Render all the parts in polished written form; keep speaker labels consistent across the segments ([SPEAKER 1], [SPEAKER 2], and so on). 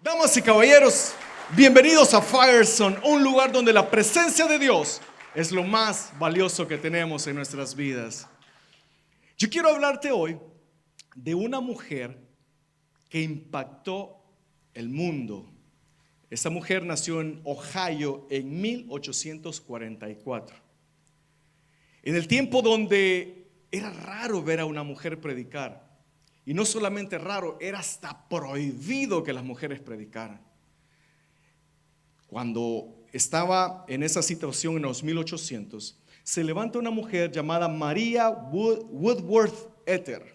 [SPEAKER 1] Damas y caballeros, bienvenidos a Firestone, un lugar donde la presencia de Dios es lo más valioso que tenemos en nuestras vidas. Yo quiero hablarte hoy de una mujer que impactó el mundo. Esa mujer nació en Ohio en 1844. En el tiempo donde era raro ver a una mujer predicar. Y no solamente raro, era hasta prohibido que las mujeres predicaran. Cuando estaba en esa situación en los 1800, se levanta una mujer llamada María Woodworth Etter.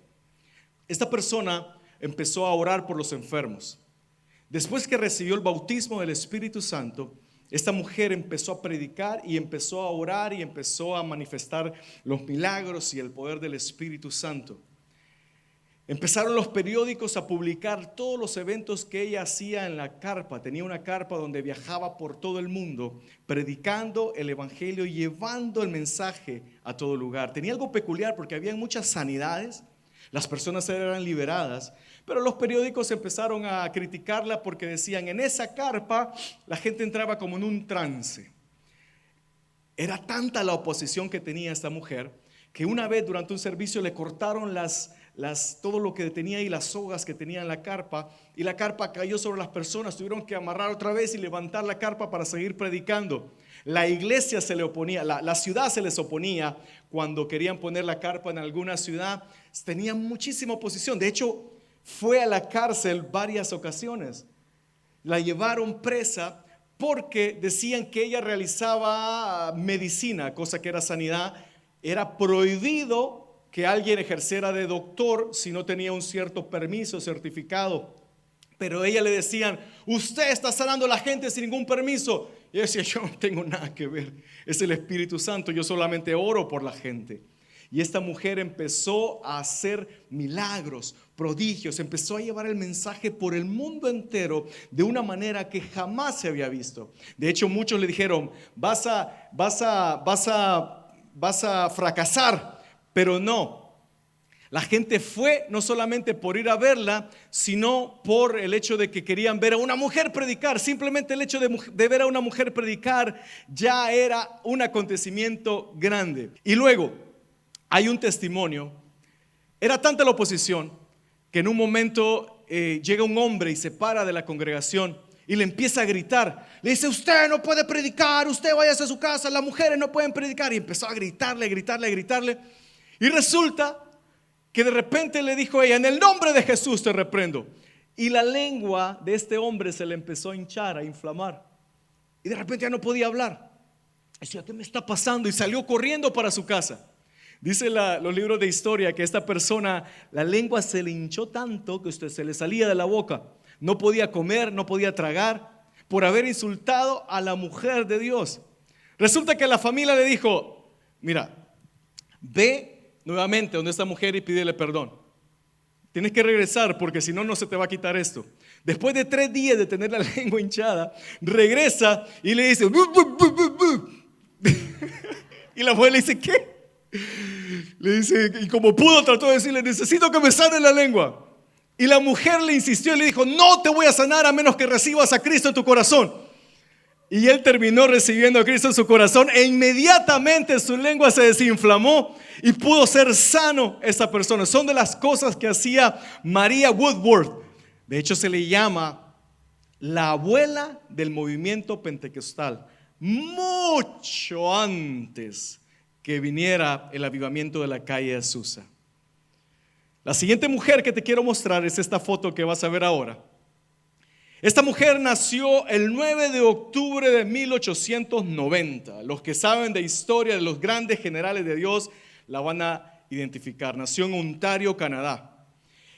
[SPEAKER 1] Esta persona empezó a orar por los enfermos. Después que recibió el bautismo del Espíritu Santo, esta mujer empezó a predicar y empezó a orar y empezó a manifestar los milagros y el poder del Espíritu Santo. Empezaron los periódicos a publicar todos los eventos que ella hacía en la carpa. Tenía una carpa donde viajaba por todo el mundo, predicando el evangelio y llevando el mensaje a todo lugar. Tenía algo peculiar porque había muchas sanidades, las personas eran liberadas, pero los periódicos empezaron a criticarla porque decían, en esa carpa la gente entraba como en un trance. Era tanta la oposición que tenía esta mujer que una vez durante un servicio le cortaron todo lo que tenía y las sogas que tenía en la carpa, y la carpa cayó sobre las personas. Tuvieron que amarrar otra vez y levantar la carpa para seguir predicando. La iglesia se le oponía, la ciudad se les oponía cuando querían poner la carpa en alguna ciudad. Tenían muchísima oposición. De hecho, fue a la cárcel varias ocasiones. La llevaron presa porque decían que ella realizaba medicina, cosa que era sanidad. Era prohibido que alguien ejerciera de doctor si no tenía un cierto permiso, certificado. Pero a ella le decían, usted está sanando a la gente sin ningún permiso. Y ella decía, yo no tengo nada que ver, es el Espíritu Santo, yo solamente oro por la gente. Y esta mujer empezó a hacer milagros, prodigios, empezó a llevar el mensaje por el mundo entero de una manera que jamás se había visto. De hecho, muchos le dijeron, vas a fracasar. Pero no, la gente fue no solamente por ir a verla, sino por el hecho de que querían ver a una mujer predicar. Simplemente el hecho de ver a una mujer predicar ya era un acontecimiento grande. Y luego hay un testimonio. Era tanta la oposición que en un momento llega un hombre y se para de la congregación y le empieza a gritar. Le dice, usted no puede predicar, usted váyase a su casa, las mujeres no pueden predicar. Y empezó a gritarle. Y resulta que de repente le dijo ella, en el nombre de Jesús te reprendo. Y la lengua de este hombre se le empezó a hinchar, a inflamar. Y de repente ya no podía hablar. Decía, ¿qué me está pasando? Y salió corriendo para su casa. Dice los libros de historia que esta persona, la lengua se le hinchó tanto que se le salía de la boca. No podía comer, no podía tragar por haber insultado a la mujer de Dios. Resulta que la familia le dijo, mira, ve nuevamente donde esta mujer y pídele perdón. Tienes que regresar porque si no, no se te va a quitar esto. Después de 3 días de tener la lengua hinchada, regresa y le dice "Bu, bu, bu, bu, bu". Y la mujer le dice, ¿qué? Le dice, y como pudo trató de decirle, necesito que me sane la lengua. Y la mujer le insistió y le dijo, no te voy a sanar a menos que recibas a Cristo en tu corazón. Y él terminó recibiendo a Cristo en su corazón e inmediatamente su lengua se desinflamó y pudo ser sano esa persona. Son de las cosas que hacía María Woodworth. De hecho, se le llama la abuela del movimiento pentecostal, mucho antes que viniera el avivamiento de la calle Azusa. La siguiente mujer que te quiero mostrar es esta foto que vas a ver ahora. Esta mujer nació el 9 de octubre de 1890. Los que saben de historia de los grandes generales de Dios la van a identificar. Nació en Ontario, Canadá.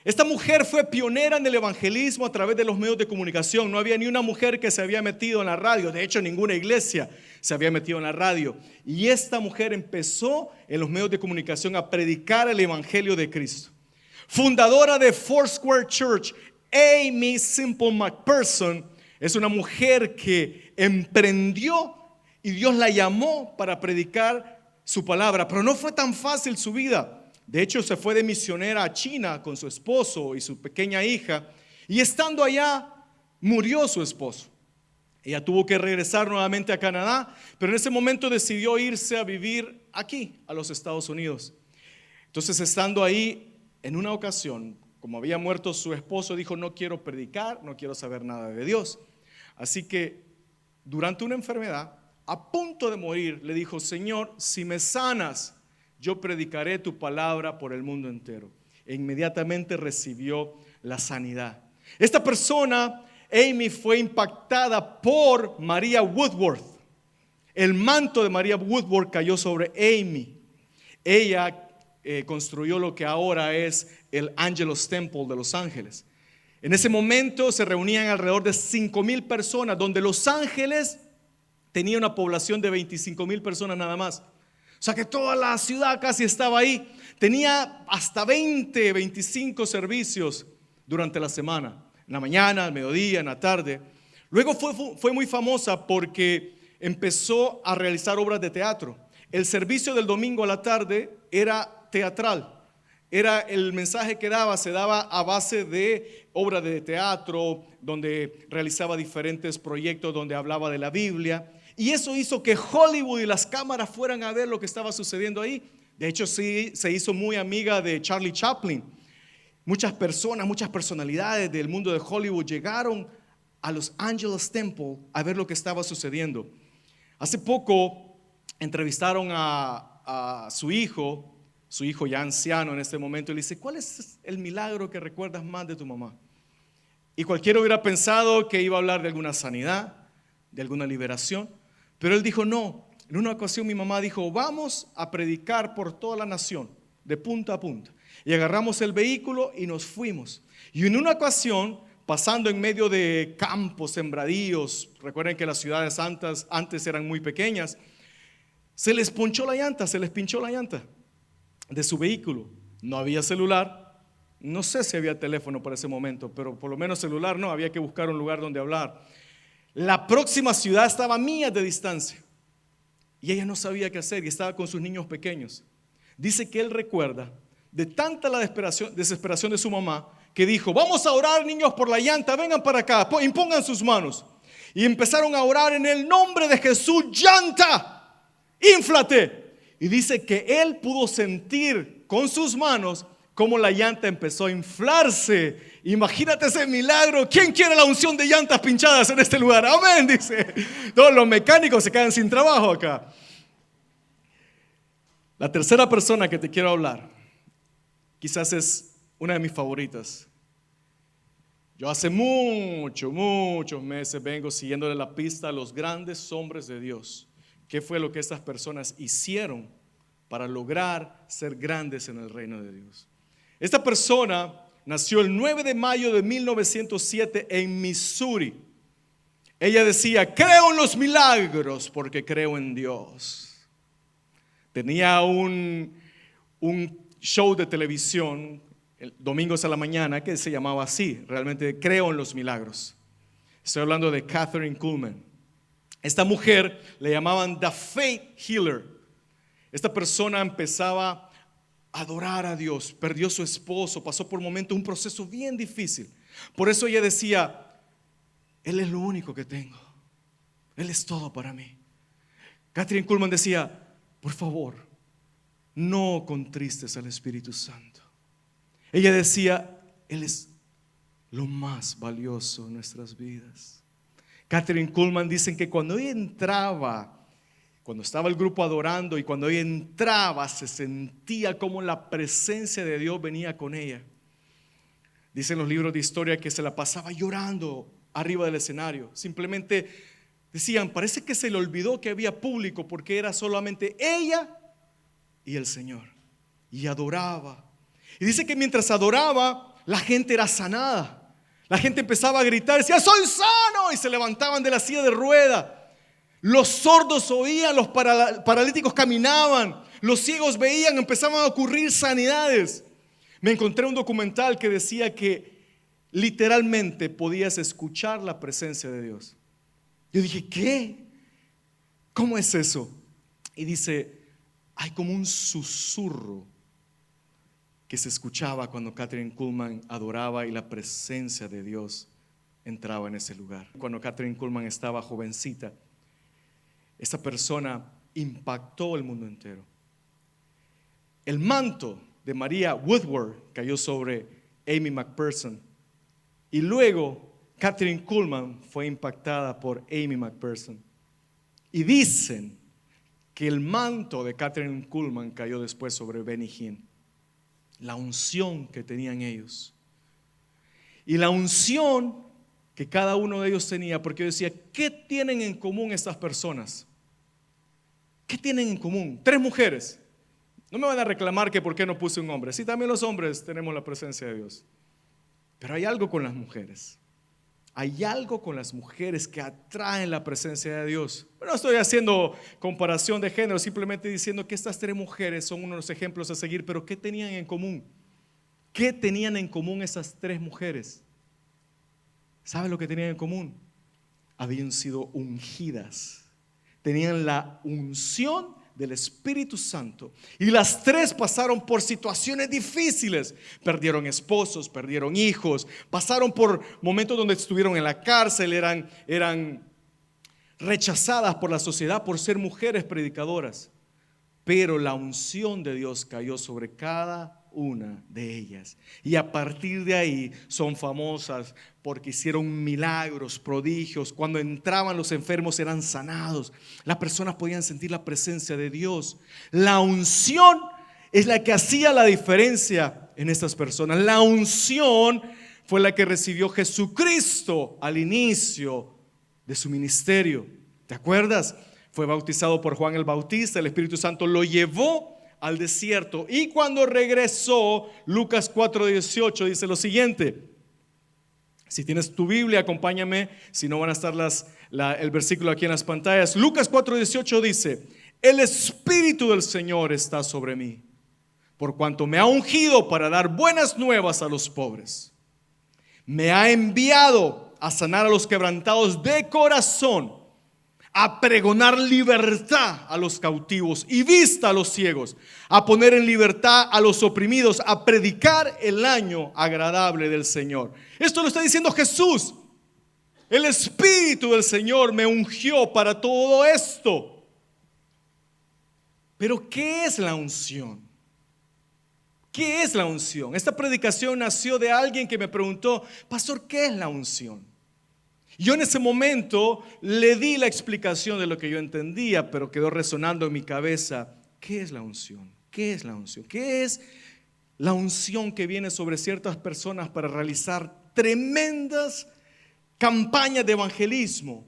[SPEAKER 1] Esta mujer fue pionera en el evangelismo a través de los medios de comunicación. No había ni una mujer que se había metido en la radio. De hecho, ninguna iglesia se había metido en la radio. Y esta mujer empezó en los medios de comunicación a predicar el evangelio de Cristo. Fundadora de Foursquare Church, Aimee Semple McPherson es una mujer que emprendió y Dios la llamó para predicar su palabra, pero no fue tan fácil su vida. De hecho, se fue de misionera a China con su esposo y su pequeña hija, y estando allá murió su esposo. Ella tuvo que regresar nuevamente a Canadá, pero en ese momento decidió irse a vivir aquí, a los Estados Unidos. Entonces, estando ahí, en una ocasión, como había muerto su esposo, dijo: no quiero predicar, no quiero saber nada de Dios. Así que durante una enfermedad, a punto de morir, le dijo: Señor, si me sanas, yo predicaré tu palabra por el mundo entero. E inmediatamente recibió la sanidad. Esta persona, Amy, fue impactada por María Woodworth. El manto de María Woodworth cayó sobre Amy. Ella construyó lo que ahora es el Angelus Temple de Los Ángeles. En ese momento se reunían alrededor de 5,000 personas, donde Los Ángeles tenía una población de 25,000 personas nada más. O sea que toda la ciudad casi estaba ahí. Tenía hasta 20, 25 servicios durante la semana, en la mañana, al mediodía, en la tarde. Luego fue muy famosa porque empezó a realizar obras de teatro. El servicio del domingo a la tarde era teatral. Era el mensaje que daba, se daba a base de obras de teatro, donde realizaba diferentes proyectos, donde hablaba de la Biblia. Y eso hizo que Hollywood y las cámaras fueran a ver lo que estaba sucediendo ahí. De hecho, sí, se hizo muy amiga de Charlie Chaplin. Muchas personas, muchas personalidades del mundo de Hollywood llegaron a Los Angeles Temple a ver lo que estaba sucediendo. Hace poco entrevistaron a su hijo ya anciano en este momento, y le dice: ¿cuál es el milagro que recuerdas más de tu mamá? Y cualquiera hubiera pensado que iba a hablar de alguna sanidad, de alguna liberación, pero él dijo: no. En una ocasión mi mamá dijo: vamos a predicar por toda la nación, de punta a punta. Y agarramos el vehículo y nos fuimos. Y en una ocasión, pasando en medio de campos, sembradíos, recuerden que las ciudades antes eran muy pequeñas, se les pinchó la llanta de su vehículo. No había celular, no sé si había teléfono para ese momento, pero por lo menos celular no, había que buscar un lugar donde hablar. La próxima ciudad estaba a millas de distancia y ella no sabía qué hacer y estaba con sus niños pequeños. Dice que él recuerda de tanta la desesperación de su mamá que dijo: vamos a orar, niños, por la llanta, vengan para acá, impongan sus manos. Y empezaron a orar en el nombre de Jesús: llanta, ínflate. Y dice que él pudo sentir con sus manos cómo la llanta empezó a inflarse. Imagínate ese milagro. ¿Quién quiere la unción de llantas pinchadas en este lugar? Amén, dice. Todos los mecánicos se quedan sin trabajo acá. La tercera persona que te quiero hablar quizás es una de mis favoritas. Yo hace muchos meses vengo siguiéndole la pista a los grandes hombres de Dios. ¿Qué fue lo que estas personas hicieron para lograr ser grandes en el reino de Dios? Esta persona nació el 9 de mayo de 1907 en Missouri. Ella decía: creo en los milagros porque creo en Dios. Tenía un show de televisión domingos a la mañana que se llamaba así, realmente Creo en los Milagros. Estoy hablando de Kathryn Kuhlman. Esta mujer le llamaban The Faith Healer. Esta persona empezaba a adorar a Dios, perdió su esposo, pasó por un proceso bien difícil. Por eso ella decía: Él es lo único que tengo, Él es todo para mí. Kathryn Kuhlman decía: por favor, no contristes al Espíritu Santo. Ella decía: Él es lo más valioso en nuestras vidas. Kathryn Kuhlman dicen que cuando ella entraba, cuando estaba el grupo adorando y cuando ella entraba, se sentía como la presencia de Dios venía con ella. Dicen los libros de historia que se la pasaba llorando arriba del escenario. Simplemente decían: parece que se le olvidó que había público, porque era solamente ella y el Señor. Y adoraba. Y dice que mientras adoraba, la gente era sanada. La gente empezaba a gritar, decía: soy sano, y se levantaban de la silla de rueda. Los sordos oían, los paralíticos caminaban, los ciegos veían, empezaban a ocurrir sanidades. Me encontré un documental que decía que literalmente podías escuchar la presencia de Dios. Yo dije: ¿qué? ¿Cómo es eso? Y dice: hay como un susurro que se escuchaba cuando Kathryn Kuhlman adoraba y la presencia de Dios entraba en ese lugar. Cuando Kathryn Kuhlman estaba jovencita, esa persona impactó el mundo entero. El manto de Maria Woodworth cayó sobre Amy McPherson y luego Kathryn Kuhlman fue impactada por Amy McPherson. Y dicen que el manto de Kathryn Kuhlman cayó después sobre Benny Hinn. La unción que tenían ellos. Y la unción que cada uno de ellos tenía, porque yo decía, ¿qué tienen en común estas personas? ¿Qué tienen en común? 3 mujeres. No me van a reclamar que por qué no puse un hombre. Sí, también los hombres tenemos la presencia de Dios. Pero hay algo con las mujeres. Hay algo con las mujeres que atraen la presencia de Dios. No estoy haciendo comparación de género, simplemente diciendo que estas 3 mujeres son unos ejemplos a seguir. Pero ¿qué tenían en común? ¿Qué tenían en común esas 3 mujeres? ¿Sabe lo que tenían en común? Habían sido ungidas. Tenían la unción del Espíritu Santo. Y las 3 pasaron por situaciones difíciles. Perdieron esposos, perdieron hijos, pasaron por momentos donde estuvieron en la cárcel, eran rechazadas por la sociedad por ser mujeres predicadoras. Pero la unción de Dios cayó sobre cada una de ellas. Y a partir de ahí son famosas porque hicieron milagros, prodigios. Cuando entraban los enfermos eran sanados. Las personas podían sentir la presencia de Dios. La unción es la que hacía la diferencia en estas personas. La unción fue la que recibió Jesucristo al inicio de su ministerio. ¿Te acuerdas? Fue bautizado por Juan el Bautista. El Espíritu Santo lo llevó al desierto, y cuando regresó, Lucas 4:18 dice lo siguiente. Si tienes tu Biblia, acompáñame, si no van a estar el versículo aquí en las pantallas. Lucas 4:18 dice: el Espíritu del Señor está sobre mí, por cuanto me ha ungido para dar buenas nuevas a los pobres. Me ha enviado a sanar a los quebrantados de corazón, a pregonar libertad a los cautivos y vista a los ciegos, a poner en libertad a los oprimidos, a predicar el año agradable del Señor. Esto lo está diciendo Jesús. El Espíritu del Señor me ungió para todo esto. Pero ¿qué es la unción? ¿Qué es la unción? Esta predicación nació de alguien que me preguntó: pastor, ¿qué es la unción? Yo en ese momento le di la explicación de lo que yo entendía, pero quedó resonando en mi cabeza. ¿Qué es la unción? ¿Qué es la unción? ¿Qué es la unción que viene sobre ciertas personas para realizar tremendas campañas de evangelismo,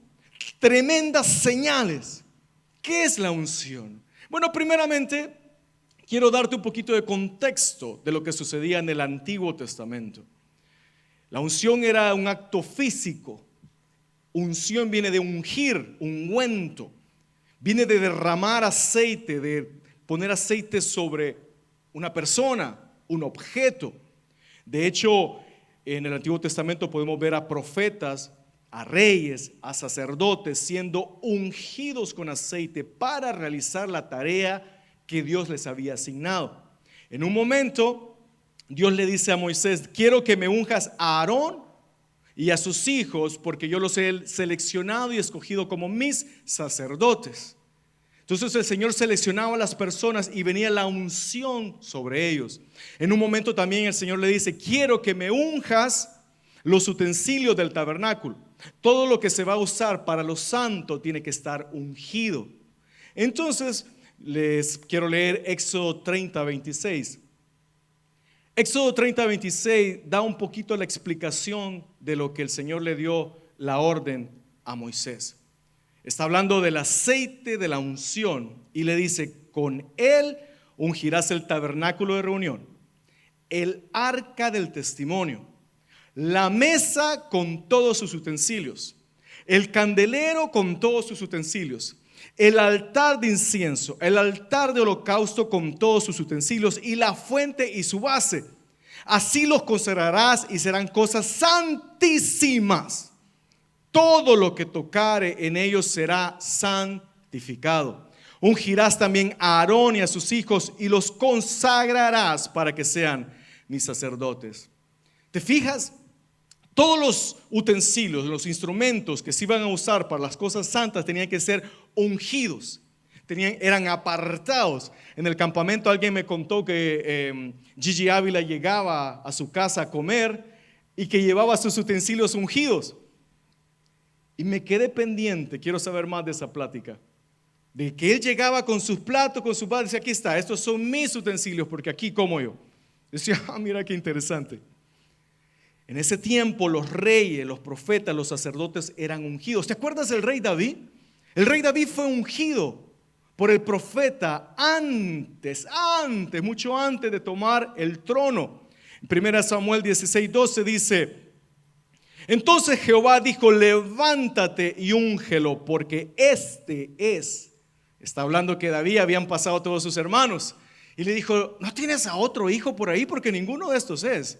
[SPEAKER 1] tremendas señales? ¿Qué es la unción? Bueno, primeramente quiero darte un poquito de contexto de lo que sucedía en el Antiguo Testamento. La unción era un acto físico. Unción viene de ungir, ungüento. Viene de derramar aceite, de poner aceite sobre una persona, un objeto. De hecho, en el Antiguo Testamento podemos ver a profetas, a reyes, a sacerdotes siendo ungidos con aceite para realizar la tarea que Dios les había asignado. En un momento, Dios le dice a Moisés: quiero que me unjas a Aarón y a sus hijos, porque yo los he seleccionado y escogido como mis sacerdotes. Entonces el Señor seleccionaba a las personas y venía la unción sobre ellos. En un momento también el Señor le dice: quiero que me unjas los utensilios del tabernáculo. Todo lo que se va a usar para lo santo tiene que estar ungido. Entonces les quiero leer Éxodo 30:26. Éxodo 30:26 da un poquito la explicación de lo que el Señor le dio la orden a Moisés. Está hablando del aceite de la unción y le dice: con él ungirás el tabernáculo de reunión, el arca del testimonio, la mesa con todos sus utensilios, el candelero con todos sus utensilios, el altar de incienso, el altar de holocausto con todos sus utensilios y la fuente y su base. Así los consagrarás y serán cosas santísimas. Todo lo que tocare en ellos será santificado. Ungirás también a Aarón y a sus hijos y los consagrarás para que sean mis sacerdotes. ¿Te fijas? Todos los utensilios, los instrumentos que se iban a usar para las cosas santas tenían que ser ungidos, eran apartados. En el campamento alguien me contó que Gigi Ávila llegaba a su casa a comer y que llevaba sus utensilios ungidos. Y me quedé pendiente, quiero saber más de esa plática, de que él llegaba con sus platos, con su padre, decía, aquí está, estos son mis utensilios porque aquí como yo. Decía, mira qué interesante. En ese tiempo los reyes, los profetas, los sacerdotes eran ungidos. ¿Te acuerdas del rey David? El rey David fue ungido por el profeta mucho antes de tomar el trono. En 1 Samuel 16:12 dice, entonces Jehová dijo, levántate y úngelo, porque este es. Está hablando que David habían pasado todos sus hermanos. Y le dijo, ¿no tienes a otro hijo por ahí? Porque ninguno de estos es.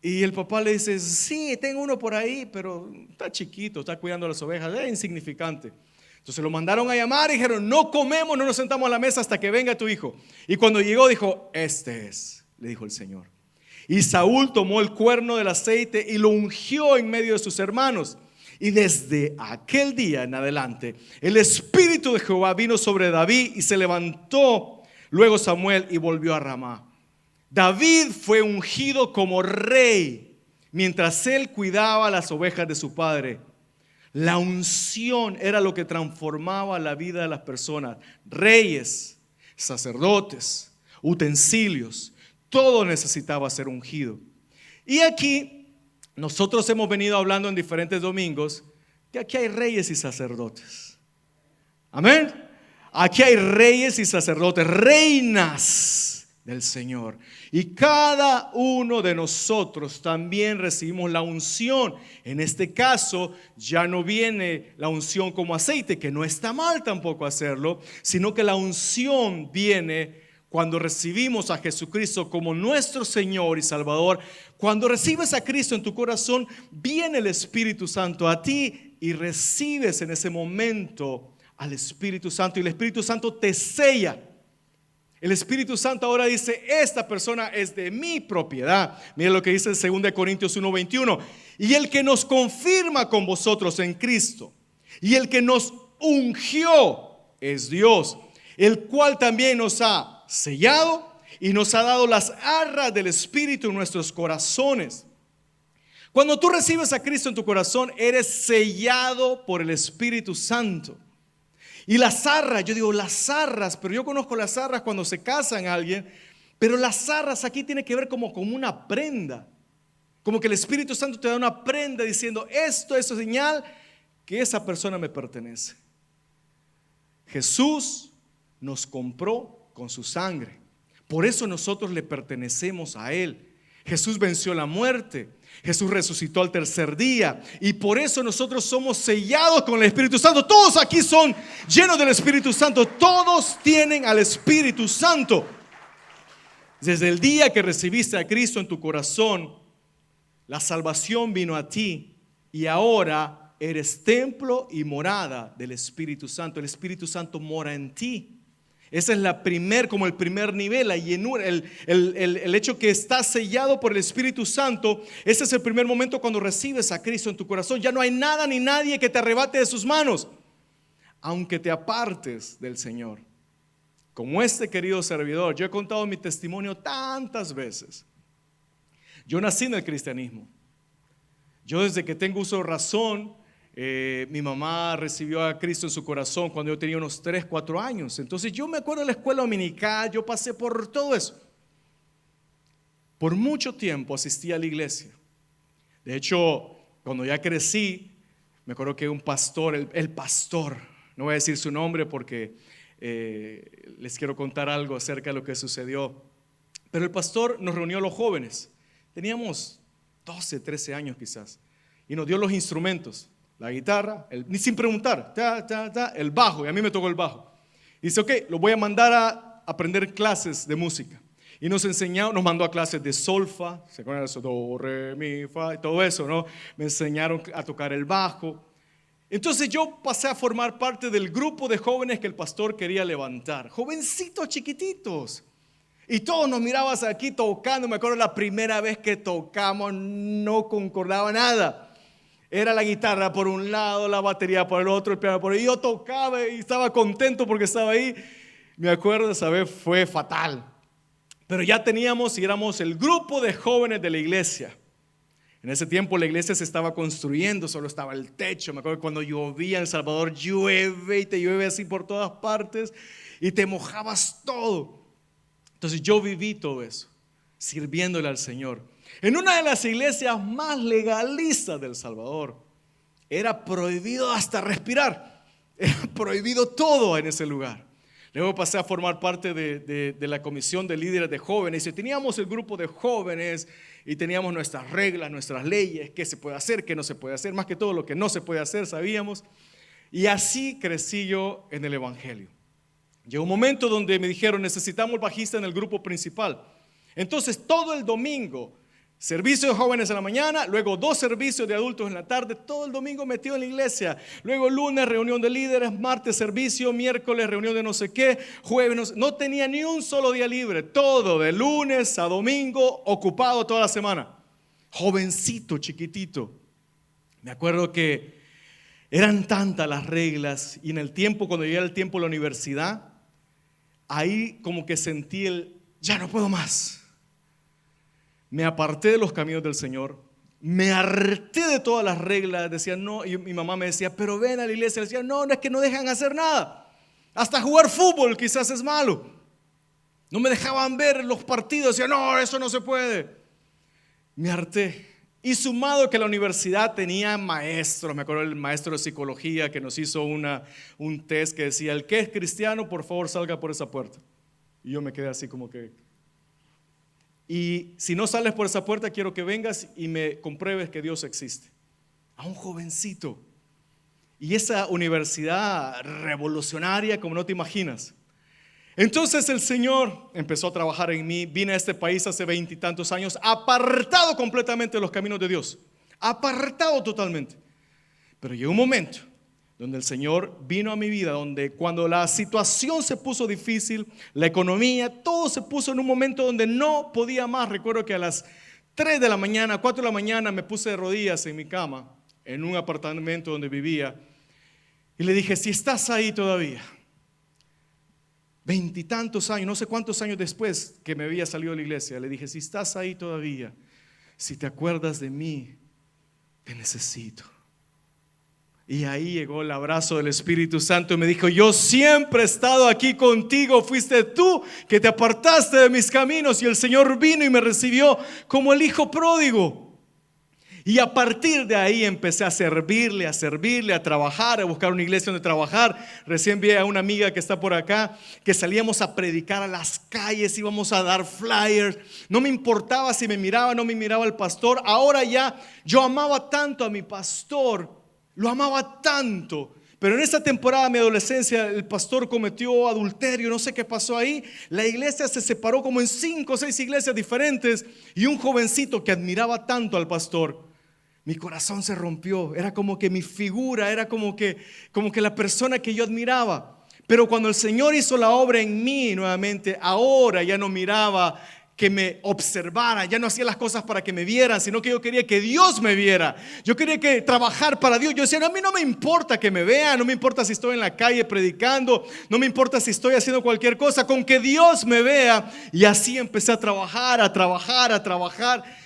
[SPEAKER 1] Y el papá le dice, sí, tengo uno por ahí, pero está chiquito, está cuidando las ovejas, es insignificante. Entonces lo mandaron a llamar y dijeron, no comemos, no nos sentamos a la mesa hasta que venga tu hijo. Y cuando llegó dijo, este es, le dijo el Señor. Y Saúl tomó el cuerno del aceite y lo ungió en medio de sus hermanos. Y desde aquel día en adelante, el Espíritu de Jehová vino sobre David y se levantó luego Samuel y volvió a Ramá. David fue ungido como rey mientras él cuidaba las ovejas de su padre. La unción era lo que transformaba la vida de las personas. Reyes, sacerdotes, utensilios, todo necesitaba ser ungido. Y aquí nosotros hemos venido hablando en diferentes domingos que aquí hay reyes y sacerdotes. Amén. Aquí hay reyes y sacerdotes, reinas del Señor. Y cada uno de nosotros también recibimos la unción. En este caso ya no viene la unción como aceite, que no está mal tampoco hacerlo, sino que la unción viene cuando recibimos a Jesucristo como nuestro Señor y Salvador. Cuando recibes a Cristo en tu corazón, viene el Espíritu Santo a ti y recibes en ese momento al Espíritu Santo, y el Espíritu Santo te sella. El Espíritu Santo ahora dice, esta persona es de mi propiedad. Mira lo que dice en 2 Corintios 1:21. Y el que nos confirma con vosotros en Cristo y el que nos ungió es Dios, el cual también nos ha sellado y nos ha dado las arras del Espíritu en nuestros corazones. Cuando tú recibes a Cristo en tu corazón, eres sellado por el Espíritu Santo. Y las arras, yo digo las arras, pero yo conozco las arras cuando se casan a alguien, pero las arras aquí tiene que ver como una prenda, como que el Espíritu Santo te da una prenda diciendo, esto es señal que esa persona me pertenece. Jesús nos compró con su sangre, por eso nosotros le pertenecemos a Él. Jesús venció la muerte, Jesús resucitó al tercer día, y por eso nosotros somos sellados con el Espíritu Santo. Todos aquí son llenos del Espíritu Santo, todos tienen al Espíritu Santo. Desde el día que recibiste a Cristo en tu corazón, la salvación vino a ti y ahora eres templo y morada del Espíritu Santo. El Espíritu Santo mora en ti. Ese es como el primer nivel, la llenura, el hecho que estás sellado por el Espíritu Santo. Ese es el primer momento cuando recibes a Cristo en tu corazón. Ya no hay nada ni nadie que te arrebate de sus manos, aunque te apartes del Señor. Como este querido servidor, yo he contado mi testimonio tantas veces. Yo nací en el cristianismo. Yo desde que tengo uso de razón, mi mamá recibió a Cristo en su corazón cuando yo tenía unos 3, 4 años. Entonces yo me acuerdo de la escuela dominical, yo pasé por todo eso. Por mucho tiempo asistí a la iglesia. De hecho, cuando ya crecí, me acuerdo que un pastor, el pastor, no voy a decir su nombre porque les quiero contar algo acerca de lo que sucedió. Pero el pastor nos reunió a los jóvenes. Teníamos 12, 13 años quizás. Y nos dio los instrumentos. La guitarra, ni sin preguntar, el bajo, y a mí me tocó el bajo. Y dice, ok, los voy a mandar a aprender clases de música. Y nos mandó a clases de solfa, ¿se acuerdan de eso? Do, re, mi, fa, y todo eso, ¿no? Me enseñaron a tocar el bajo. Entonces yo pasé a formar parte del grupo de jóvenes que el pastor quería levantar. Jovencitos chiquititos. Y todos nos mirabas aquí tocando. Me acuerdo la primera vez que tocamos, no concordaba nada. Era la guitarra por un lado, la batería por el otro, el piano por el otro. Y yo tocaba y estaba contento porque estaba ahí. Me acuerdo, esa vez fue fatal. Pero ya teníamos y éramos el grupo de jóvenes de la iglesia. En ese tiempo la iglesia se estaba construyendo, solo estaba el techo. Me acuerdo cuando llovía en El Salvador, llueve y te llueve así por todas partes y te mojabas todo. Entonces yo viví todo eso, sirviéndole al Señor. En una de las iglesias más legalistas de El Salvador, era prohibido hasta respirar. Era prohibido todo en ese lugar. Luego pasé a formar parte de la comisión de líderes de jóvenes y teníamos el grupo de jóvenes y teníamos nuestras reglas, nuestras leyes, qué se puede hacer, qué no se puede hacer, más que todo lo que no se puede hacer, sabíamos. Y así crecí yo en el evangelio. Llegó un momento donde me dijeron, necesitamos bajista en el grupo principal. Entonces todo el domingo, servicio de jóvenes en la mañana, luego 2 servicios de adultos en la tarde, todo el domingo metido en la iglesia. Luego lunes reunión de líderes, martes servicio, miércoles reunión de no sé qué, jueves no tenía ni un solo día libre. Todo de lunes a domingo, ocupado toda la semana. Jovencito, chiquitito. Me acuerdo que eran tantas las reglas y en el tiempo, cuando llegué al tiempo de la universidad, ahí como que sentí ya no puedo más. Me aparté de los caminos del Señor, me harté de todas las reglas. Decía no, y mi mamá me decía, pero ven a la iglesia. Decía no, es que no dejan hacer nada, hasta jugar fútbol quizás es malo. No me dejaban ver los partidos. Decía no, eso no se puede. Me harté. Y sumado que la universidad tenía maestros, me acuerdo el maestro de psicología que nos hizo un test que decía, el que es cristiano, por favor salga por esa puerta. Y yo me quedé así como que, y si no sales por esa puerta, quiero que vengas y me compruebes que Dios existe. A un jovencito. Y esa universidad revolucionaria como no te imaginas. Entonces el Señor empezó a trabajar en mí. Vine a este país hace 20 y tantos años, apartado completamente de los caminos de Dios, apartado totalmente. Pero llegó un momento donde el Señor vino a mi vida, donde cuando la situación se puso difícil, la economía, todo se puso en un momento donde no podía más. Recuerdo que a las 3 de la mañana, 4 de la mañana me puse de rodillas en mi cama, en un apartamento donde vivía, y le dije, si estás ahí todavía, 20 y tantos años, no sé cuántos años después que me había salido de la iglesia, le dije, si estás ahí todavía, si te acuerdas de mí, te necesito. Y ahí llegó el abrazo del Espíritu Santo y me dijo, yo siempre he estado aquí contigo, fuiste tú que te apartaste de mis caminos. Y el Señor vino y me recibió como el hijo pródigo. Y a partir de ahí empecé a servirle, a trabajar, a buscar una iglesia donde trabajar. Recién vi a una amiga que está por acá, que salíamos a predicar a las calles, íbamos a dar flyers. No me importaba si me miraba, no me miraba el pastor. Ahora ya yo amaba tanto a mi pastor, lo amaba tanto. Pero en esa temporada de mi adolescencia el pastor cometió adulterio, no sé qué pasó ahí. La iglesia se separó como en 5 o 6 iglesias diferentes. Y un jovencito que admiraba tanto al pastor, mi corazón se rompió. Era como que mi figura, era como que la persona que yo admiraba. Pero cuando el Señor hizo la obra en mí nuevamente, ahora ya no miraba que me observara, ya no hacía las cosas para que me vieran, sino que yo quería que Dios me viera. Yo quería que trabajar para Dios. Yo decía, no, a mí no me importa que me vean, no me importa si estoy en la calle predicando, no me importa si estoy haciendo cualquier cosa, con que Dios me vea. Y así empecé a trabajar.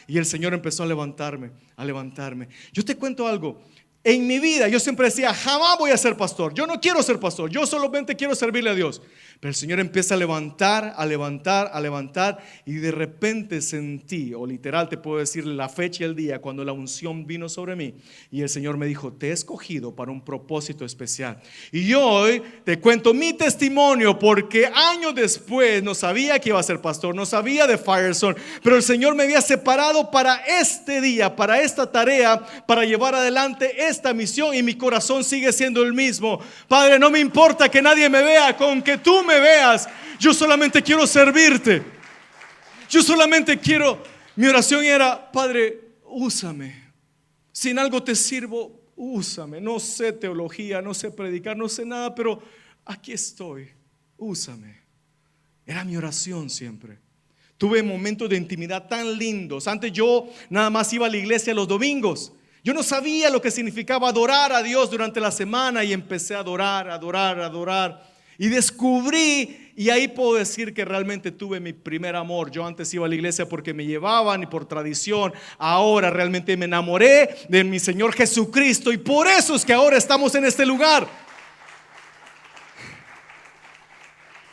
[SPEAKER 1] Y el Señor empezó a levantarme. Yo te cuento algo. En mi vida yo siempre decía, jamás voy a ser pastor. Yo no quiero ser pastor, yo solamente quiero servirle a Dios. Pero el Señor empieza a levantar. Y de repente sentí, o literal te puedo decir la fecha y el día, cuando la unción vino sobre mí. Y el Señor me dijo, te he escogido para un propósito especial. Y yo hoy te cuento mi testimonio, porque años después no sabía que iba a ser pastor, no sabía de Firestone, pero el Señor me había separado para este día, para esta tarea, para llevar adelante esta misión. Y mi corazón sigue siendo el mismo. Padre, no me importa que nadie me vea, con que tú me veas. Yo solamente quiero servirte. Mi oración era, Padre, úsame. Si en algo te sirvo, úsame. No sé teología, no sé predicar, no sé nada, pero aquí estoy. Úsame. Era mi oración siempre. Tuve momentos de intimidad tan lindos. Antes yo nada más iba a la iglesia los domingos. Yo no sabía lo que significaba adorar a Dios durante la semana y empecé a adorar. Y descubrí, y ahí puedo decir que realmente tuve mi primer amor. Yo antes iba a la iglesia porque me llevaban y por tradición. Ahora realmente me enamoré de mi Señor Jesucristo y por eso es que ahora estamos en este lugar.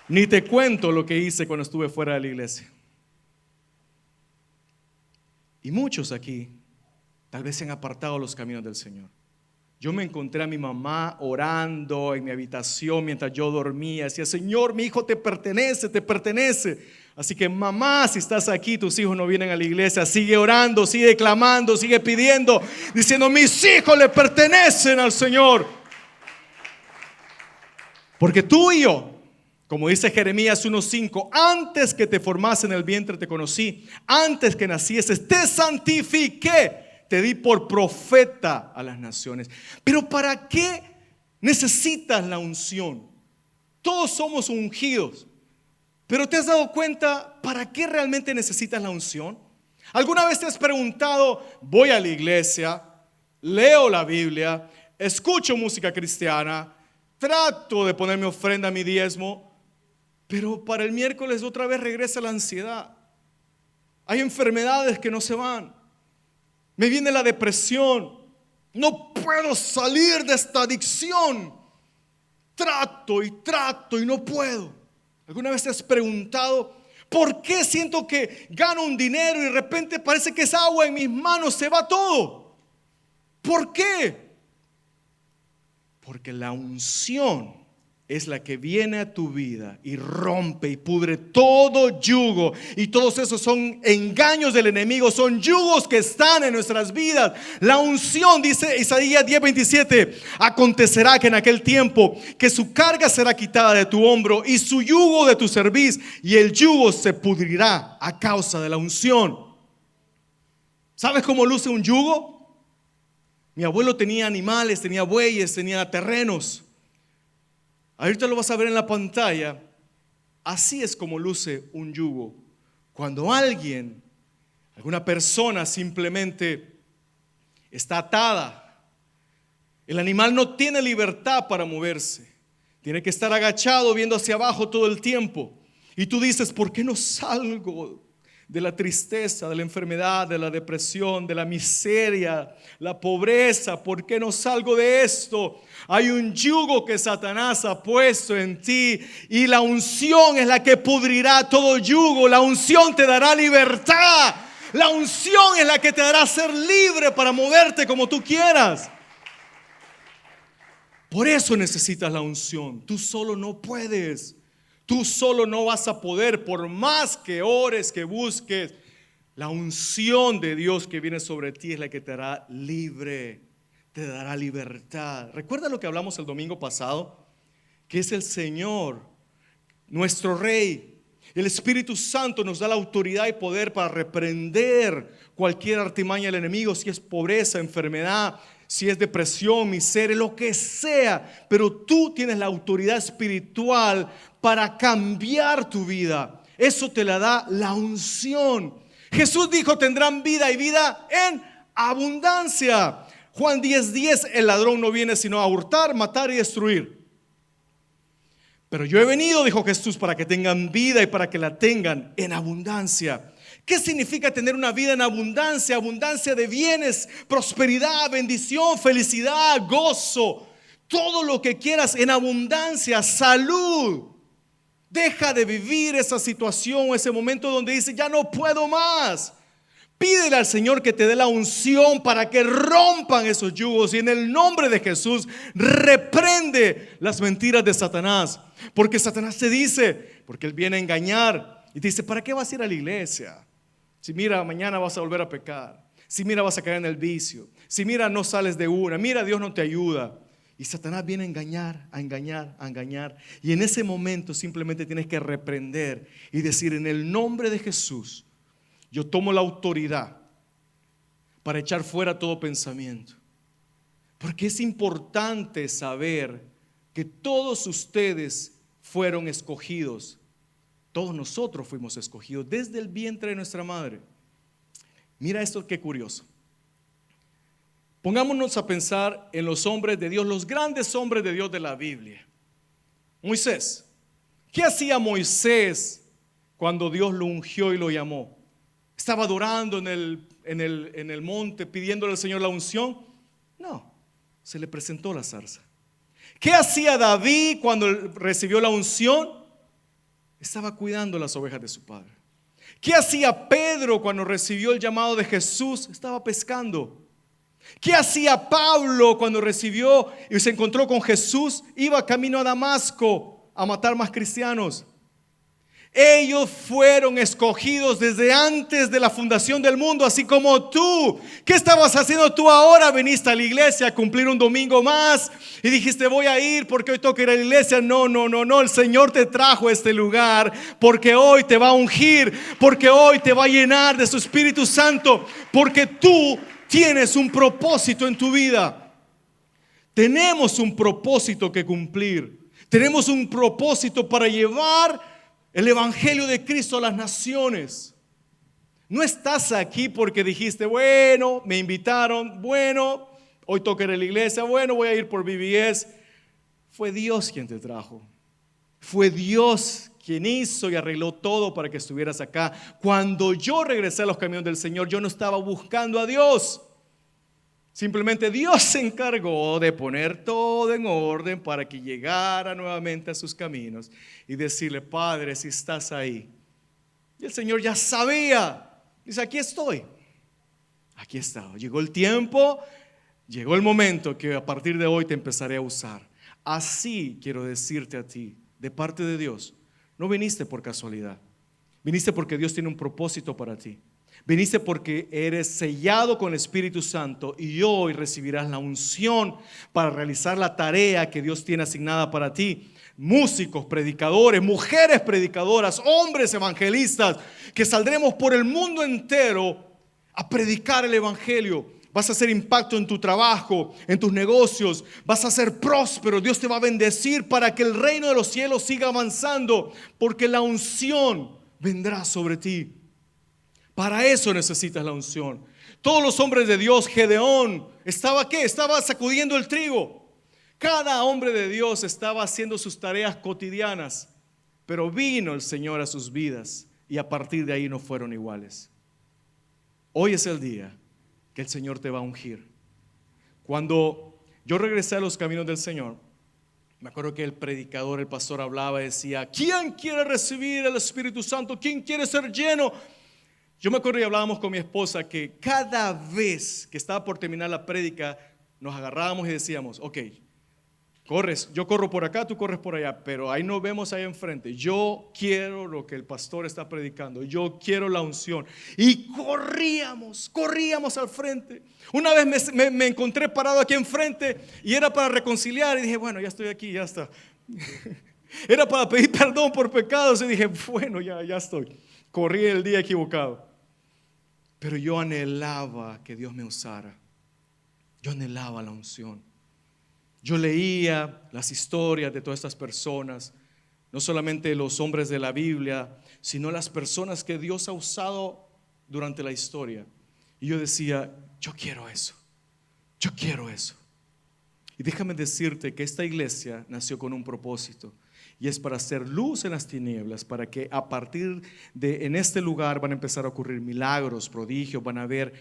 [SPEAKER 1] Ni te cuento lo que hice cuando estuve fuera de la iglesia. Y muchos aquí tal vez se han apartado los caminos del Señor. Yo me encontré a mi mamá orando en mi habitación mientras yo dormía. Decía: Señor, mi hijo te pertenece. Así que mamá, si estás aquí, tus hijos no vienen a la iglesia, sigue orando, sigue clamando, sigue pidiendo, diciendo: mis hijos le pertenecen al Señor. Porque tú y yo, como dice Jeremías 1:5, antes que te formase en el vientre te conocí, antes que nacieses te santifiqué, te di por profeta a las naciones. Pero ¿para qué necesitas la unción? Todos somos ungidos, pero ¿te has dado cuenta para qué realmente necesitas la unción? ¿Alguna vez te has preguntado: voy a la iglesia, leo la Biblia, escucho música cristiana, trato de poner mi ofrenda, mi diezmo, pero para el miércoles otra vez regresa la ansiedad? Hay enfermedades que no se van. Me viene la depresión. No puedo salir de esta adicción. Trato y no puedo. ¿Alguna vez te has preguntado: ¿por qué siento que gano un dinero y de repente parece que es agua en mis manos, se va todo? ¿Por qué? Porque la unción es la que viene a tu vida y rompe y pudre todo yugo. Y todos esos son engaños del enemigo, son yugos que están en nuestras vidas. La unción, dice Isaías 10:27, acontecerá que en aquel tiempo que su carga será quitada de tu hombro y su yugo de tu cerviz, y el yugo se pudrirá a causa de la unción. ¿Sabes cómo luce un yugo? Mi abuelo tenía animales, tenía bueyes, tenía terrenos. Ahorita lo vas a ver en la pantalla. Así es como luce un yugo. Cuando alguna persona simplemente está atada, el animal no tiene libertad para moverse. Tiene que estar agachado viendo hacia abajo todo el tiempo. Y tú dices: ¿por qué no salgo de la tristeza, de la enfermedad, de la depresión, de la miseria, la pobreza? ¿Por qué no salgo de esto? Hay un yugo que Satanás ha puesto en ti y la unción es la que pudrirá todo yugo. La unción te dará libertad. La unción es la que te hará ser libre para moverte como tú quieras. Por eso necesitas la unción. Tú solo no puedes. Tú solo no vas a poder, por más que ores, que busques. La unción de Dios que viene sobre ti es la que te hará libre, te dará libertad. ¿Recuerda lo que hablamos el domingo pasado? Que es el Señor, nuestro Rey. El Espíritu Santo nos da la autoridad y poder para reprender cualquier artimaña del enemigo, si es pobreza, enfermedad, si es depresión, miseria, lo que sea. Pero tú tienes la autoridad espiritual para cambiar tu vida. Eso te la da la unción. Jesús dijo: tendrán vida y vida en abundancia. Juan 10:10, el ladrón no viene sino a hurtar, matar y destruir. Pero yo he venido, dijo Jesús, para que tengan vida y para que la tengan en abundancia. ¿Qué significa tener una vida en abundancia? Abundancia de bienes, prosperidad, bendición, felicidad, gozo. Todo lo que quieras en abundancia, salud. Deja de vivir esa situación, ese momento donde dices: ya no puedo más. Pídele al Señor que te dé la unción para que rompan esos yugos. Y en el nombre de Jesús reprende las mentiras de Satanás. Porque Satanás te dice, porque él viene a engañar y te dice: ¿para qué vas a ir a la iglesia? Si mira, mañana vas a volver a pecar. Si mira, vas a caer en el vicio. Si mira, no sales de una. Mira, Dios no te ayuda. Y Satanás viene a engañar, a engañar, a engañar. Y en ese momento simplemente tienes que reprender y decir: en el nombre de Jesús, yo tomo la autoridad para echar fuera todo pensamiento. Porque es importante saber que todos ustedes fueron escogidos. Todos nosotros fuimos escogidos desde el vientre de nuestra madre. Mira esto, qué curioso. Pongámonos a pensar en los hombres de Dios, los grandes hombres de Dios de la Biblia. Moisés. ¿Qué hacía Moisés cuando Dios lo ungió y lo llamó? ¿Estaba adorando en el monte pidiéndole al Señor la unción? No, se le presentó la zarza. ¿Qué hacía David cuando recibió la unción? Estaba cuidando las ovejas de su padre. ¿Qué hacía Pedro cuando recibió el llamado de Jesús? Estaba pescando. ¿Qué hacía Pablo cuando recibió y se encontró con Jesús? Iba camino a Damasco a matar más cristianos. Ellos fueron escogidos desde antes de la fundación del mundo, así como tú. ¿Qué estabas haciendo tú ahora? Viniste a la iglesia a cumplir un domingo más y dijiste voy a ir porque hoy toca ir a la iglesia. No, el Señor te trajo a este lugar porque hoy te va a ungir, porque hoy te va a llenar de su Espíritu Santo, porque tú tienes un propósito en tu vida. Tenemos un propósito que cumplir. Tenemos un propósito para llevar el evangelio de Cristo a las naciones. No estás aquí porque dijiste, bueno, me invitaron, bueno, hoy toca ir a la iglesia, bueno, voy a ir por VBS. Fue Dios quien te trajo. Fue Dios quien hizo y arregló todo para que estuvieras acá. Cuando yo regresé a los caminos del Señor, yo no estaba buscando a Dios. Simplemente Dios se encargó de poner todo en orden para que llegara nuevamente a sus caminos y decirle, Padre, si estás ahí. Y el Señor ya sabía. Dice, aquí estoy. Aquí estaba. Llegó el tiempo, llegó el momento que a partir de hoy te empezaré a usar. Así quiero decirte a ti, de parte de Dios, no viniste por casualidad. Viniste porque Dios tiene un propósito para ti. Viniste porque eres sellado con el Espíritu Santo y hoy recibirás la unción para realizar la tarea que Dios tiene asignada para ti. Músicos, predicadores, mujeres predicadoras, hombres evangelistas, que saldremos por el mundo entero a predicar el evangelio. Vas a hacer impacto en tu trabajo, en tus negocios, vas a ser próspero. Dios te va a bendecir para que el reino de los cielos siga avanzando, porque la unción vendrá sobre ti. Para eso necesitas la unción. Todos los hombres de Dios, Gedeón, ¿estaba qué? Estaba sacudiendo el trigo. Cada hombre de Dios estaba haciendo sus tareas cotidianas, pero vino el Señor a sus vidas y a partir de ahí no fueron iguales. Hoy es el día que el Señor te va a ungir. Cuando yo regresé a los caminos del Señor, me acuerdo que el predicador, el pastor hablaba y decía, ¿quién quiere recibir el Espíritu Santo? ¿Quién quiere ser lleno? Yo me acuerdo y hablábamos con mi esposa que cada vez que estaba por terminar la prédica nos agarrábamos y decíamos, ok, corres, yo corro por acá, tú corres por allá, pero ahí nos vemos ahí enfrente. Yo quiero lo que el pastor está predicando, yo quiero la unción. Y corríamos al frente. Una vez me encontré parado aquí enfrente y era para reconciliar y dije, bueno, ya estoy aquí, ya está. Era para pedir perdón por pecados y dije, bueno, ya estoy. Corrí el día equivocado. Pero yo anhelaba que Dios me usara. Yo anhelaba la unción. Yo leía las historias de todas estas personas, no solamente los hombres de la Biblia, sino las personas que Dios ha usado durante la historia. Y yo decía, yo quiero eso. Yo quiero eso. Y déjame decirte que esta iglesia nació con un propósito. Y es para hacer luz en las tinieblas, para que a partir de en este lugar van a empezar a ocurrir milagros, prodigios, van a ver,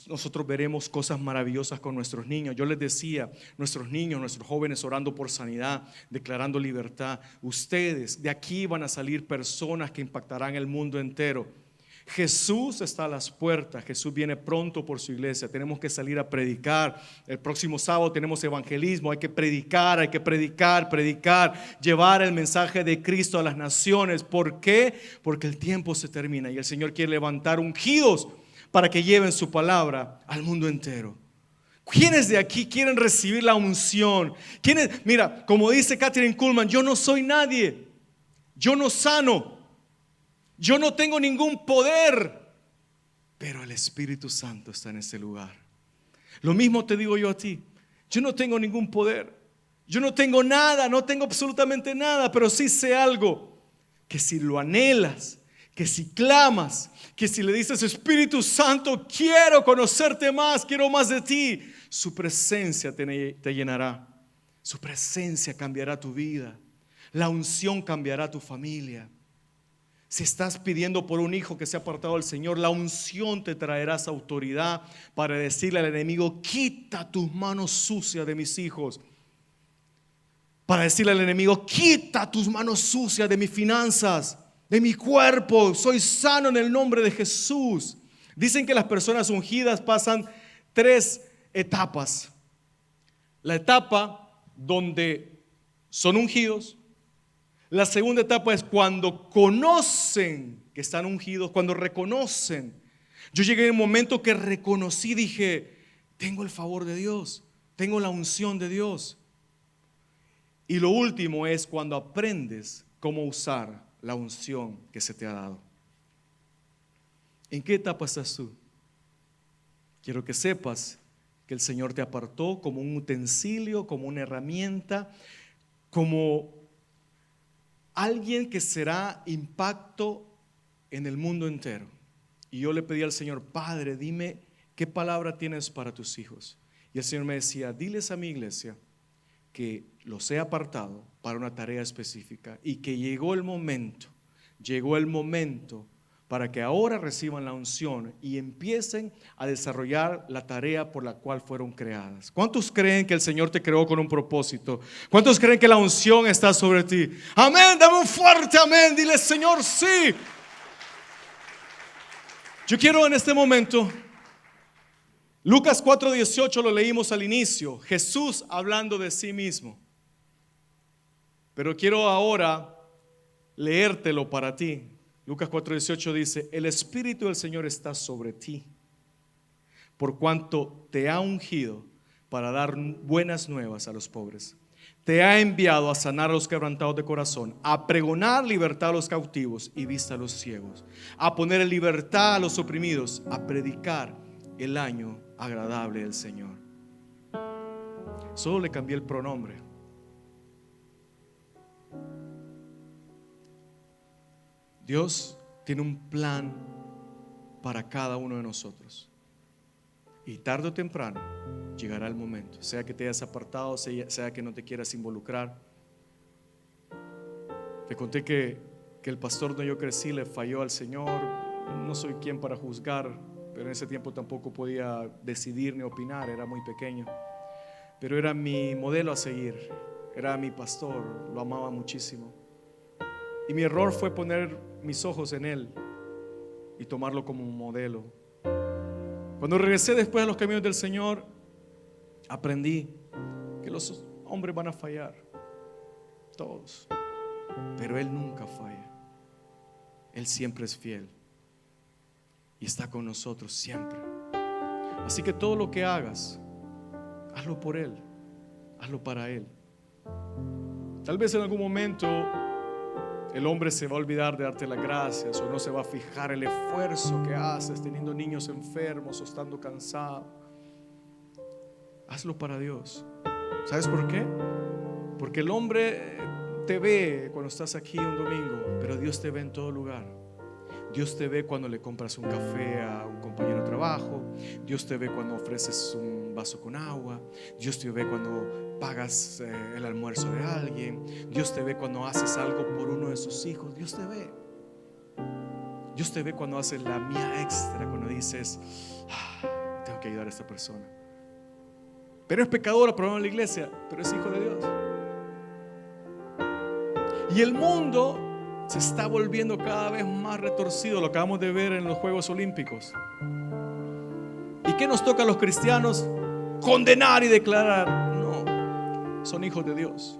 [SPEAKER 1] nosotros veremos cosas maravillosas con nuestros niños. Yo les decía, nuestros niños, nuestros jóvenes orando por sanidad, declarando libertad. Ustedes, de aquí van a salir personas que impactarán el mundo entero. Jesús está a las puertas, Jesús viene pronto por su iglesia. Tenemos que salir a predicar. El próximo sábado tenemos evangelismo. Hay que predicar, llevar el mensaje de Cristo a las naciones. ¿Por qué? Porque el tiempo se termina y el Señor quiere levantar ungidos para que lleven su palabra al mundo entero. ¿Quiénes de aquí quieren recibir la unción? ¿Quiénes? Mira, como dice Kathryn Kuhlman, yo no soy nadie, yo no sano, yo no tengo ningún poder, pero el Espíritu Santo está en ese lugar. Lo mismo te digo yo a ti. Yo no tengo ningún poder, yo no tengo nada, no tengo absolutamente nada, pero sí sé algo, que si lo anhelas, que si clamas, que si le dices: Espíritu Santo, quiero conocerte más, quiero más de ti, su presencia te llenará. Su presencia cambiará tu vida. La unción cambiará tu familia. Si estás pidiendo por un hijo que se ha apartado del Señor, la unción te traerá esa autoridad para decirle al enemigo: quita tus manos sucias de mis hijos. Para decirle al enemigo: quita tus manos sucias de mis finanzas, de mi cuerpo. Soy sano en el nombre de Jesús. Dicen que las personas ungidas pasan 3 etapas. La etapa donde son ungidos. La segunda etapa es cuando conocen que están ungidos, cuando reconocen. Yo llegué en un momento que reconocí, dije: tengo el favor de Dios, tengo la unción de Dios. Y lo último es cuando aprendes cómo usar la unción que se te ha dado. ¿En qué etapa estás tú? Quiero que sepas que el Señor te apartó como un utensilio, como una herramienta, como alguien que será impacto en el mundo entero. Y yo le pedí al Señor: Padre, dime qué palabra tienes para tus hijos. Y el Señor me decía: diles a mi iglesia que los he apartado para una tarea específica y que llegó el momento para que ahora reciban la unción y empiecen a desarrollar la tarea por la cual fueron creadas. ¿Cuántos creen que el Señor te creó con un propósito? ¿Cuántos creen que la unción está sobre ti? Amén, dame un fuerte amén, dile: Señor, sí. Yo quiero en este momento, Lucas 4:18 lo leímos al inicio, Jesús hablando de sí mismo. Pero quiero ahora leértelo para ti. Lucas 4:18 dice: el Espíritu del Señor está sobre ti, por cuanto te ha ungido para dar buenas nuevas a los pobres. Te ha enviado a sanar a los quebrantados de corazón, a pregonar libertad a los cautivos y vista a los ciegos, a poner en libertad a los oprimidos, a predicar el año agradable del Señor. Solo le cambié el pronombre. Dios tiene un plan para cada uno de nosotros, y tarde o temprano llegará el momento, sea que te hayas apartado, sea que no te quieras involucrar. Te conté que el pastor donde yo crecí le falló al Señor. No soy quien para juzgar, pero en ese tiempo tampoco podía decidir ni opinar, era muy pequeño. Pero era mi modelo a seguir, era mi pastor, lo amaba muchísimo. Y mi error fue poner mis ojos en él y tomarlo como un modelo. Cuando regresé después a los caminos del Señor, aprendí que los hombres van a fallar, todos, pero Él nunca falla. Él siempre es fiel y está con nosotros siempre. Así que todo lo que hagas, hazlo por Él, hazlo para Él. Tal vez en algún momento el hombre se va a olvidar de darte las gracias, o no se va a fijar el esfuerzo que haces teniendo niños enfermos o estando cansado. Hazlo para Dios. ¿Sabes por qué? Porque el hombre te ve cuando estás aquí un domingo, pero Dios te ve en todo lugar. Dios te ve cuando le compras un café a un compañero de trabajo. Dios te ve cuando ofreces un vaso con agua. Dios te ve cuando pagas el almuerzo de alguien. Dios te ve cuando haces algo por uno de sus hijos. Dios te ve. Dios te ve cuando haces la mía extra, cuando dices: tengo que ayudar a esta persona. Pero es pecador, probado en la iglesia, pero es hijo de Dios. Y el mundo se está volviendo cada vez más retorcido. Lo acabamos de ver en los Juegos Olímpicos. ¿Y qué nos toca a los cristianos? Condenar y declarar: no, son hijos de Dios.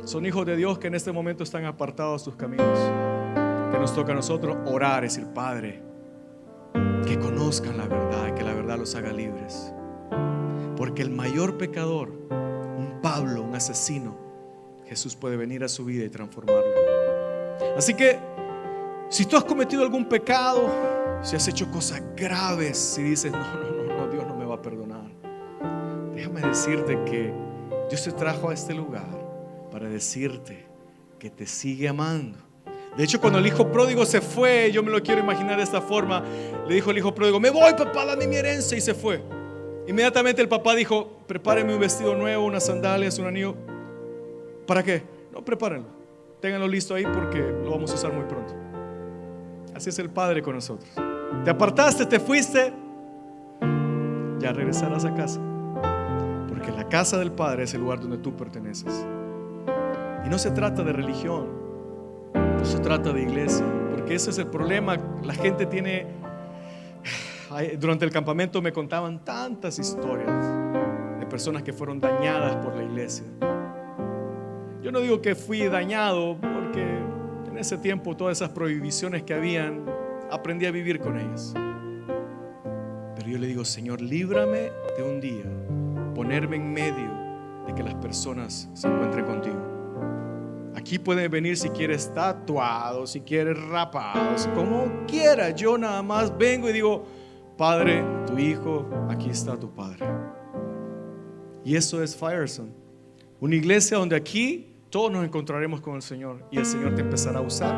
[SPEAKER 1] Son hijos de Dios que en este momento están apartados de sus caminos. Que nos toca a nosotros orar y decir: Padre, que conozcan la verdad y que la verdad los haga libres. Porque el mayor pecador, un Pablo, un asesino, Jesús puede venir a su vida y transformarlo. Así que si tú has cometido algún pecado, si has hecho cosas graves, si dices: no, Dios no me va a perdonar, déjame decirte que Dios te trajo a este lugar para decirte que te sigue amando, De hecho, cuando el hijo pródigo se fue, yo me lo quiero imaginar de esta forma, le dijo el hijo pródigo: me voy, papá, dame mi herencia, y se fue. Inmediatamente el papá dijo: prepáreme un vestido nuevo, unas sandalias, un anillo. ¿Para qué? No, prepárenlo, ténganlo listo ahí porque lo vamos a usar muy pronto. Así es el Padre con nosotros. Te apartaste, te fuiste, ya regresarás a casa, porque la casa del Padre es el lugar donde tú perteneces. Y no se trata de religión, no se trata de iglesia, porque ese es el problema. La gente tiene, durante el campamento me contaban tantas historias de personas que fueron dañadas por la iglesia. Yo no digo que fui dañado, porque en ese tiempo todas esas prohibiciones que habían, aprendí a vivir con ellas. Pero yo le digo: Señor, líbrame de un día ponerme en medio de que las personas se encuentren contigo. Aquí pueden venir si quieres tatuado, si quieres rapado, como quieras. Yo nada más vengo y digo: Padre, tu hijo, aquí está tu Padre. Y eso es Firestone, una iglesia donde aquí todos nos encontraremos con el Señor, y el Señor te empezará a usar,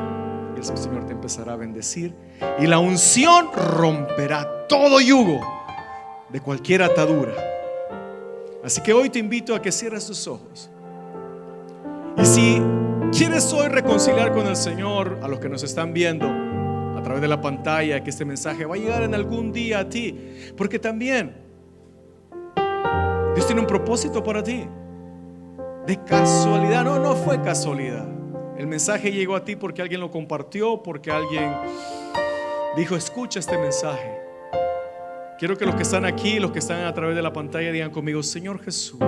[SPEAKER 1] y el Señor te empezará a bendecir, y la unción romperá todo yugo de cualquier atadura. Así que hoy te invito a que cierres tus ojos. Y si quieres hoy reconciliar con el Señor, a los que nos están viendo a través de la pantalla, que este mensaje va a llegar en algún día a ti, porque también Dios tiene un propósito para ti. De casualidad, no fue casualidad. El mensaje llegó a ti porque alguien lo compartió, porque alguien dijo: escucha este mensaje. Quiero que los que están aquí, los que están a través de la pantalla, digan conmigo: Señor Jesús,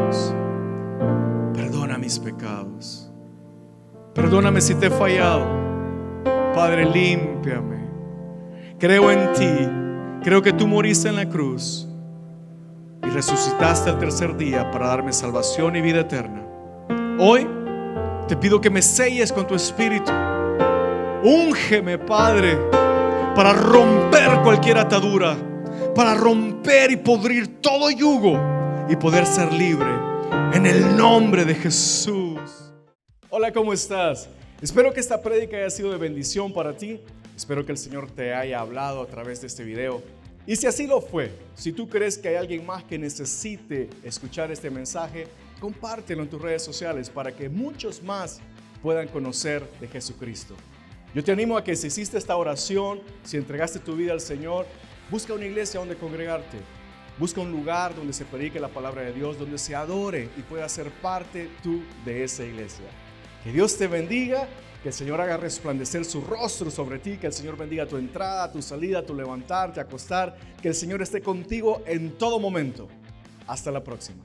[SPEAKER 1] perdona mis pecados, perdóname si te he fallado. Padre, límpiame. Creo en ti, creo que tú moriste en la cruz y resucitaste al tercer día para darme salvación y vida eterna. Hoy te pido que me selles con tu espíritu. Úngeme, Padre, para romper cualquier atadura, para romper y podrir todo yugo y poder ser libre, en el nombre de Jesús. Hola, ¿cómo estás? Espero que esta prédica haya sido de bendición para ti. Espero que el Señor te haya hablado a través de este video. Y si así lo fue, si tú crees que hay alguien más que necesite escuchar este mensaje, compártelo en tus redes sociales para que muchos más puedan conocer de Jesucristo. Yo te animo a que si hiciste esta oración, si entregaste tu vida al Señor, busca una iglesia donde congregarte. Busca un lugar donde se predique la palabra de Dios, donde se adore y puedas ser parte tú de esa iglesia. Que Dios te bendiga, que el Señor haga resplandecer su rostro sobre ti, que el Señor bendiga tu entrada, tu salida, tu levantarte, acostar, que el Señor esté contigo en todo momento. Hasta la próxima.